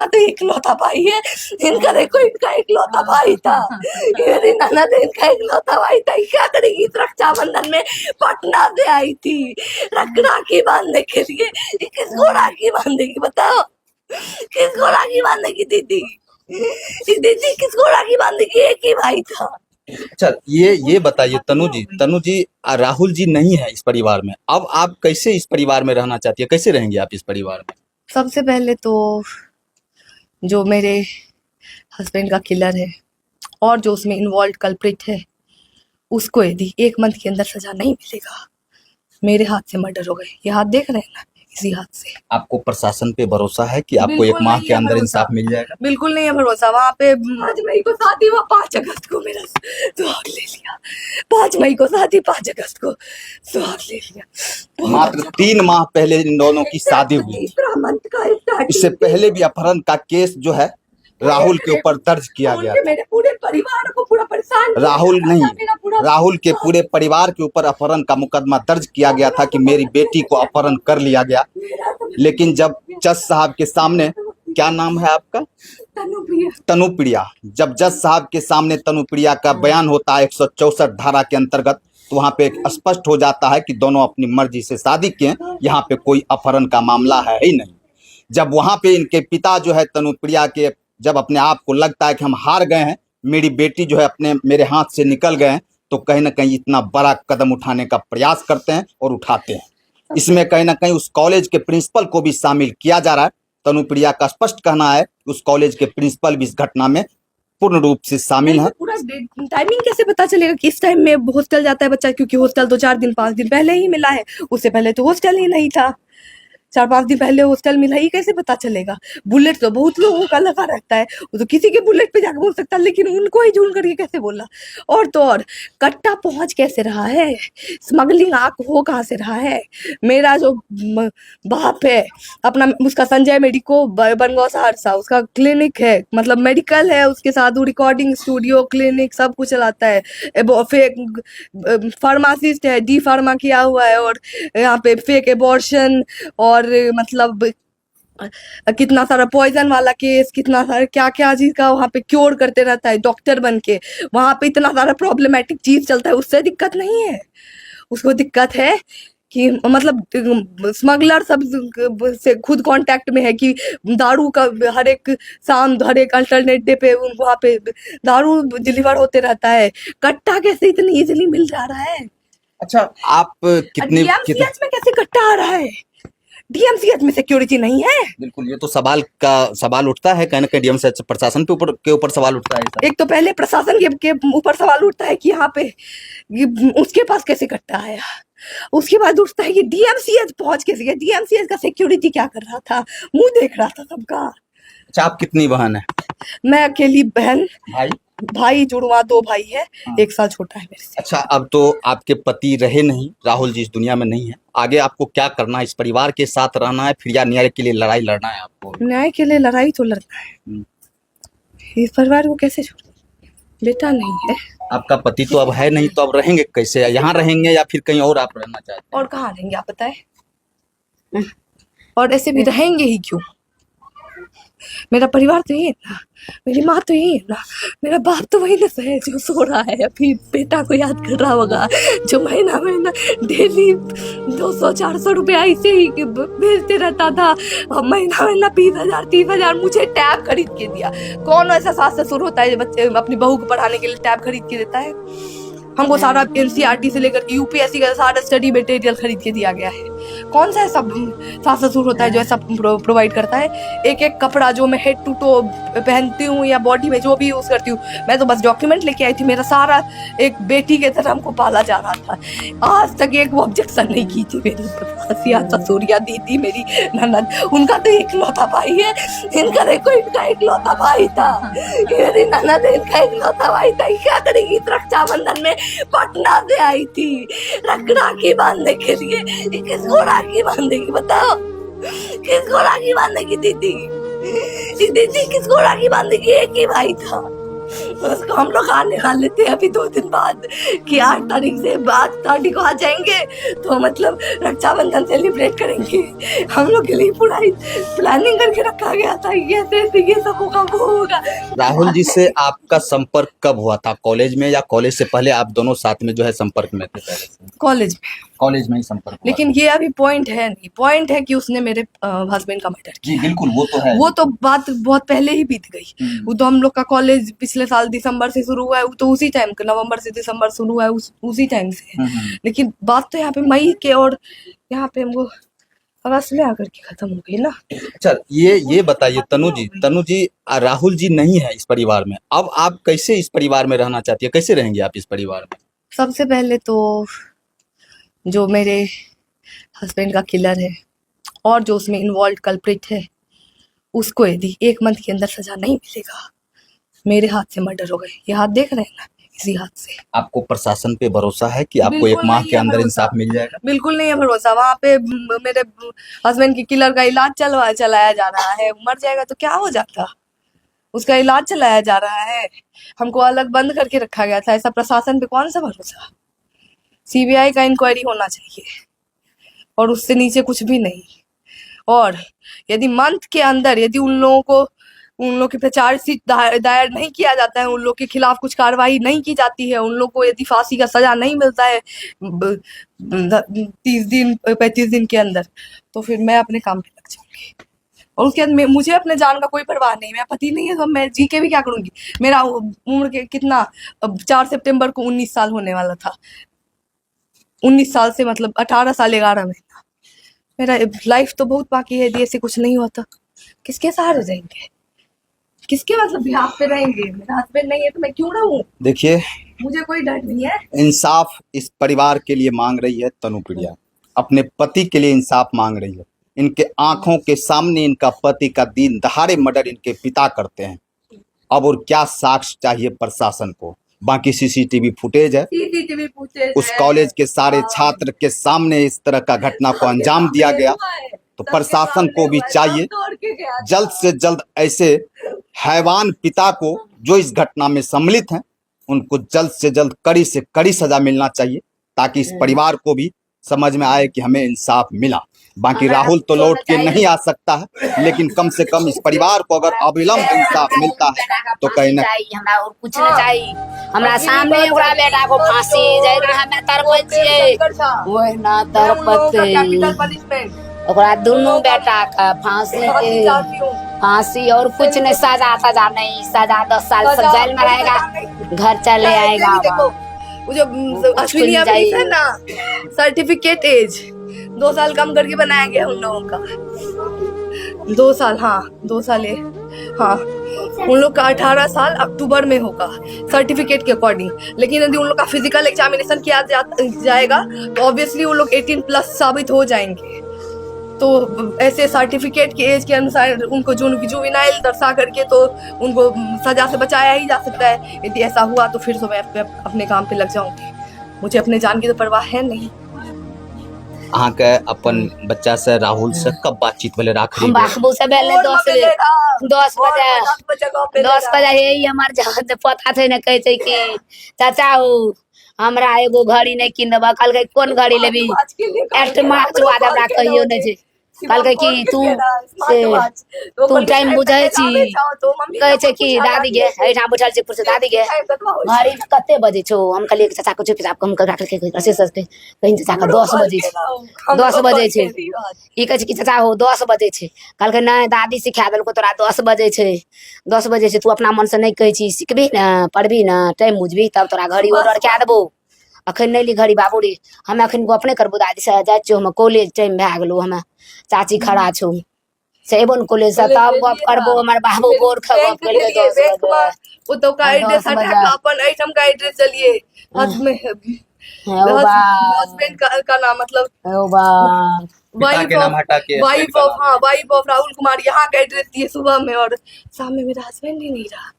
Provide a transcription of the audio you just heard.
का तो इकलौता भाई है। इनका देखो, इनका इकलौता भाई था। मेरी ननद इनका इकलौता भाई था। क्या करेगी इस रक्षाबंधन में? पटना से आई थी राखी बांधने के लिए। किसको राखी बांधेगी बताओ? किसको राखी बांधेगी दीदी? दीदी किसको राखी बांधेगी? एक ही भाई था। अच्छा, ये बताइए तनु जी, राहुल जी नहीं है इस परिवार में, अब आप कैसे इस परिवार में रहना चाहती है, कैसे रहेंगे आप इस परिवार में? सबसे पहले तो जो मेरे हस्बैंड का किलर है और जो उसमें इन्वॉल्व कल्प्रिट है, उसको यदि 1 मंथ के अंदर सजा नहीं मिलेगा, मेरे हाथ से मर्डर हो गए। ये हाथ देख रहे हैं ना, इसी हाथ से। आपको प्रशासन पे भरोसा है कि आपको 1 माह के अंदर इंसाफ मिल जाएगा? बिल्कुल नहीं है भरोसा। वहाँ पे 5 मई को शादी हुआ, 5 अगस्त को मेरा सुहाग ले लिया। 5 मई को शादी, 5 अगस्त को सुहाग ले लिया। मात्र 3 माह पहले इन दोनों की शादी हुई। तीसरा मंथ का स्टार्टिंग, इससे पहले भी अपहरण का केस जो है राहुल के ऊपर दर्ज किया गया था। मेरे पूरे परिवार को पूरा परेशान किया। राहुल नहीं, राहुल के पूरे परिवार के ऊपर अपहरण का मुकदमा दर्ज किया गया था कि मेरी बेटी को अपहरण कर लिया गया। लेकिन जब जज साहब के सामने, क्या नाम है आपका? तनुप्रिया। जब जज साहब के सामने तनुप्रिया का बयान होता है 164 धारा के अंतर्गत, तो वहाँ पे स्पष्ट हो जाता है कि दोनों अपनी मर्जी से शादी किए, यहाँ पे कोई अपहरण का मामला है ही नहीं। जब वहाँ पे इनके पिता जो है तनुप्रिया के, जब अपने आप को लगता है कि हम हार गए हैं, मेरी बेटी जो है मेरे हाथ से निकल गए हैं, तो कहीं ना कहीं इतना बड़ा कदम उठाने का प्रयास करते हैं और उठाते हैं। इसमें कहीं ना कहीं उस कॉलेज के प्रिंसिपल को भी शामिल किया जा रहा है। तनुप्रिया का स्पष्ट कहना है उस कॉलेज के प्रिंसिपल भी इस घटना में पूर्ण रूप से शामिल है। पूरा टाइमिंग कैसे पता चलेगा कि इस टाइम में हॉस्टल जाता है बच्चा? क्योंकि हॉस्टल तो 4 दिन 5 दिन पहले ही मिला है, उससे पहले तो हॉस्टल ही नहीं था। 4-5 दिन पहले हॉस्टल मिला, ही कैसे पता चलेगा? बुलेट तो बहुत लोगों का लगा रहता है, वो तो किसी के बुलेट पे जाकर बोल सकता है, लेकिन उनको ही झूल करके कैसे बोला? और तो और कट्टा पहुंच कैसे रहा है? स्मगलिंग आंख हो कहाँ से रहा है? मेरा जो बाप है अपना, उसका संजय मेडिको बनगांव सहरसा, उसका क्लिनिक है, मतलब मेडिकल है, उसके साथ रिकॉर्डिंग स्टूडियो, क्लिनिक सब कुछ चलाता है। फेक फार्मासिस्ट है, डी फार्मा किया हुआ है, और यहाँ पे फेक एबॉर्शन और मतलब कितना सारा पॉइजन वाला केस, कितना सारा क्या क्या चीज का वहाँ पे क्योर करते रहता है डॉक्टर बन के। वहाँ पे इतना सारा प्रॉब्लमेटिक चीज चलता है, उससे दिक्कत नहीं है। उसको दिक्कत है कि मतलब स्मगलर सब से खुद कांटेक्ट में है कि दारू का हर एक शाम, हर एक अल्टरनेट डे पे वहाँ पे दारू डिलीवर होते रहता है। कट्टा कैसे इतनी इजीली मिल जा रहा है? अच्छा, आप कितने DMCH में कैसे कट्टा आ रहा है? DMCH में सिक्योरिटी नहीं है। बिल्कुल, ये तो सवाल उठता है, कहीं ना कहीं DMCH प्रशासन के ऊपर सवाल उठता है। एक तो पहले प्रशासन के ऊपर सवाल उठता है कि यहाँ पे उसके पास कैसे कट्टा आया। उसके बाद उठता है कि DMCH पहुंच कैसे गया, DMCH का सिक्योरिटी क्या कर रहा था, मुंह देख रहा था सबका। अच्छा, आप कितनी बहन है? मैं अकेली बहन। भाई जुड़वा 2 भाई है, 1 साल छोटा है मेरे से। अच्छा, अब तो आपके पति रहे नहीं, राहुल जी इस दुनिया में नहीं है, आगे आपको क्या करना है? इस परिवार के साथ रहना है फिर, या न्याय के लिए लड़ाई लड़ना है आपको? न्याय के लिए लड़ाई तो लड़ना है। इस परिवार को कैसे छोड़? बेटा नहीं है, आपका पति तो अब है नहीं, तो अब रहेंगे कैसे? यहाँ रहेंगे या फिर कहीं और आप रहना चाहते हैं? और कहाँ रहेंगे आप बताएं? और ऐसे भी रहेंगे ही क्यों? मेरा परिवार तो ये है ना, मेरी माँ तो ये है ना, मेरा बाप तो वही ना है जो सो रहा है अभी, बेटा को याद कर रहा होगा, जो महीना महीना डेली 200-400 रुपया ऐसे ही भेजते रहता था। महीना महीना 20,000-30,000 मुझे टैब खरीद के दिया। कौन ऐसा सास ससुर होता है जो बच्चे अपनी बहू को पढ़ाने के लिए टैब खरीद के देता है? हमको सारा NCERT से लेकर UPSC का सारा स्टडी मटेरियल खरीद के दिया गया है। कौन सा ऐसा सास ससुर होता है जो ऐसा प्रोवाइड करता है? एक एक कपड़ा जो मैं हेड टू टो पहनती हूँ या बॉडी में जो भी यूज करती हूँ, मैं तो बस डॉक्यूमेंट लेके आई थी। मेरा सारा एक बेटी के तरह हमको पाला जा रहा था। आज तक एक वो ऑब्जेक्शन नहीं की थी मेरी सासिया, ससुरिया, दीदी, मेरी ननद। उनका तो इकलौता भाई है, इनका देखो, इनका इकलौता भाई था। मेरी ननद, इनका इकलौता भाई था। क्या करेगी इस रक्षाबंधन में? पटना से आई थी राखी बांधने के लिए। किसको राखी बांधेगी बताओ? किसको राखी बांधेगी दीदी? दीदी किसको राखी बांधेगी? एक ही भाई था, उसको हम लोग आने वाले थे अभी 2 दिन बाद कि 8 तारीख से 8 तारीख को आ जाएंगे, तो मतलब रक्षाबंधन सेलिब्रेट करेंगे। हम लोग के लिए पूरा प्लानिंग करके रखा गया था, ये सब होगा वो होगा। राहुल जी से आपका संपर्क कब हुआ था? कॉलेज में या कॉलेज से पहले आप दोनों साथ में जो है संपर्क में थे पहले से? कॉलेज में ही संपर्क हुआ लेकिन था। ये अभी पॉइंट है नहीं, पॉइंट है कि उसने मेरे हस्बैंड का मर्डर किया। जी बिल्कुल, वो तो है। वो तो बात बहुत पहले ही बीत गई। वो तो हम लोग का कॉलेज पिछले साल दिसंबर से शुरू हुआ है, वो तो उसी टाइम का नवंबर से दिसंबर शुरू हुआ है, उसी टाइम से है। लेकिन बात तो यहाँ पे मई के और यहाँ पे हमको अगस्त में आकर के खत्म हो गई ना। अच्छा ये बताइए तनु जी राहुल जी नहीं है इस परिवार में, अब आप कैसे इस परिवार में रहना चाहती है, कैसे रहेंगे आप इस परिवार में? सबसे पहले तो जो मेरे हस्बैंड का किलर है और जो उसमें इन्वॉल्व कल्प्रिट है, उसको यदि 1 मंथ के अंदर सजा नहीं मिलेगा, मेरे हाथ से मर्डर हो गए। ये हाथ देख रहे हैं ना, इसी हाथ से। आपको प्रशासन पे भरोसा है कि आपको 1 बिल्कुल माह नहीं के है अंदर भरोसा। इंसाफ मिल जाएगा? बिल्कुल नहीं है भरोसा। वहाँ पे मेरे हस्बैंड के किलर का इलाज चलाया जा रहा है, मर जाएगा तो क्या हो जाता, उसका इलाज चलाया जा रहा है। हमको अलग बंद करके रखा गया था, ऐसा प्रशासन पे कौन सा भरोसा। सीबीआई का इंक्वायरी होना चाहिए और उससे नीचे कुछ भी नहीं। और यदि मंथ के अंदर यदि उन लोगों के पे चार्जशीट दायर नहीं किया जाता है, उन लोग के खिलाफ कुछ कार्रवाई नहीं की जाती है, उन लोग को यदि फांसी का सजा नहीं मिलता है 35 दिन के अंदर, तो फिर मैं अपने काम पे लग जाऊंगी। और उसके बाद मुझे अपने जान का कोई परवाह नहीं। मेरा पति नहीं है तो मैं जी के भी क्या करूंगी। मेरा उम्र के कितना, अब 4 सितंबर को 19 साल होने वाला था। 19 साल से मतलब 18 साल 11 महीना। मेरा लाइफ तो बहुत बाकी है। यदि ऐसे कुछ नहीं होता, किसके सहारे रहेंगे, किसके मतलब बिहार पे रहेंगे। मेरा हस्बैंड नहीं है तो मैं क्यों रहूं। देखिए, मुझे कोई डर नहीं है। इंसाफ इस परिवार के लिए मांग रही है तनु प्रिया, अपने पति के लिए इंसाफ मांग रही है। इनके आंखों के सामने इनका पति का दिन दहाड़े मर्डर इनके पिता करते हैं। अब और क्या साक्ष्य चाहिए प्रशासन को? बाकी सीसीटीवी फुटेज है, सीसीटीवी फुटेज उस कॉलेज के सारे छात्र के सामने इस तरह का घटना को अंजाम दिया गया, तो प्रशासन को भी चाहिए जल्द से जल्द ऐसे हैवान पिता को जो इस घटना में सम्मिलित हैं, उनको जल्द से जल्द कड़ी से कड़ी सजा मिलना चाहिए, ताकि इस परिवार को भी समझ में आए कि हमें इंसाफ मिला। बाकी राहुल तो लौट के नहीं आ सकता है, लेकिन कम से कम इस परिवार को अगर अविलंब इंसाफ मिलता है तो कहीं ना हमरा और कुछ न चाहिए। हमरा सामने ओकरा बेटा को फांसी जाए हमें तरपै छियै, ओए ना तरपते ओकरा दुनू बेटा का फांसी और कुछ नहीं, सजा नहीं, सजा 10 साल से जेल में रहेगा, घर चले आएगा। वो जो अश्विनी अभी है ना, सर्टिफिकेट एज 2 साल कम करके बनाया गया उन लोगों का। 2 साल, हाँ 2 साल है, हाँ उन लोग का 18 साल अक्टूबर में होगा सर्टिफिकेट के अकॉर्डिंग। लेकिन यदि उन लोग का फिजिकल एग्जामिनेशन किया जाएगा तो ऑब्वियसली वो लोग 18+ साबित हो जाएंगे। तो ऐसे सर्टिफिकेट के एज के अनुसार उनको जुवेनाइल दर्शा करके तो उनको सजा से बचाया ही जा सकता है। यदि ऐसा हुआ तो फिर तो मैं अपने काम पे लग जाऊंगी। मुझे अपने जान की तो परवाह है नहीं। अहाँ के अपन बच्चा से राहुल से कब बातचीत भेले? हम बाबू से बेले 10 बजे यही हमार जहां पता थे न कहै छै कि चाचा हो हमरा एगो घड़ी नहीं किन देबा। कहलकै कोन घड़ी लेबी? एक्ट मार्च बाद हमरा कहियो नहीं छै। कहलकै कि तू टाइम बुझै छी, कहै छै कि दादी गे एठाम बैठल छै पुछ दादी गे घड़ी कते बजे छौ? हम कहलिए चाचा को चुप चाप हम राख के कैसे सके कहीं चाचा का 10 बजे छै, 10 बजे छै। ई कहै छै कि चाचा हो 10 बजे छै। कहलकै नहीं दादी सिखा देलको तोरा 10 बजे छै, 10 बजे छै। तू अपना मन से नहीं कहै छी, सिखबी ना पढ़बी ना टाइम बुझबी तब तोरा घड़ी ऑर्डर क्या देबो। अखन नहीं ली घड़ी बाबू रे, हम अखन अपने करबो दादी से जाय छो, हम कॉलेज टाइम भए गेलो, हम चाची खड़ा छो से एबो न कॉलेज से तब गप करबो। हमर बाबू गोर खगप गेलै 10 बजे। वो तो का एड्रेस हटा के अपन आइटम का एड्रेस चलिए हाथ में हस्बैंड का नाम मतलब वाइफ ऑफ राहुल कुमार यहाँ का एड्रेस दिए सुबह में, और शाम में मेरा हस्बैंड ही नहीं रहा।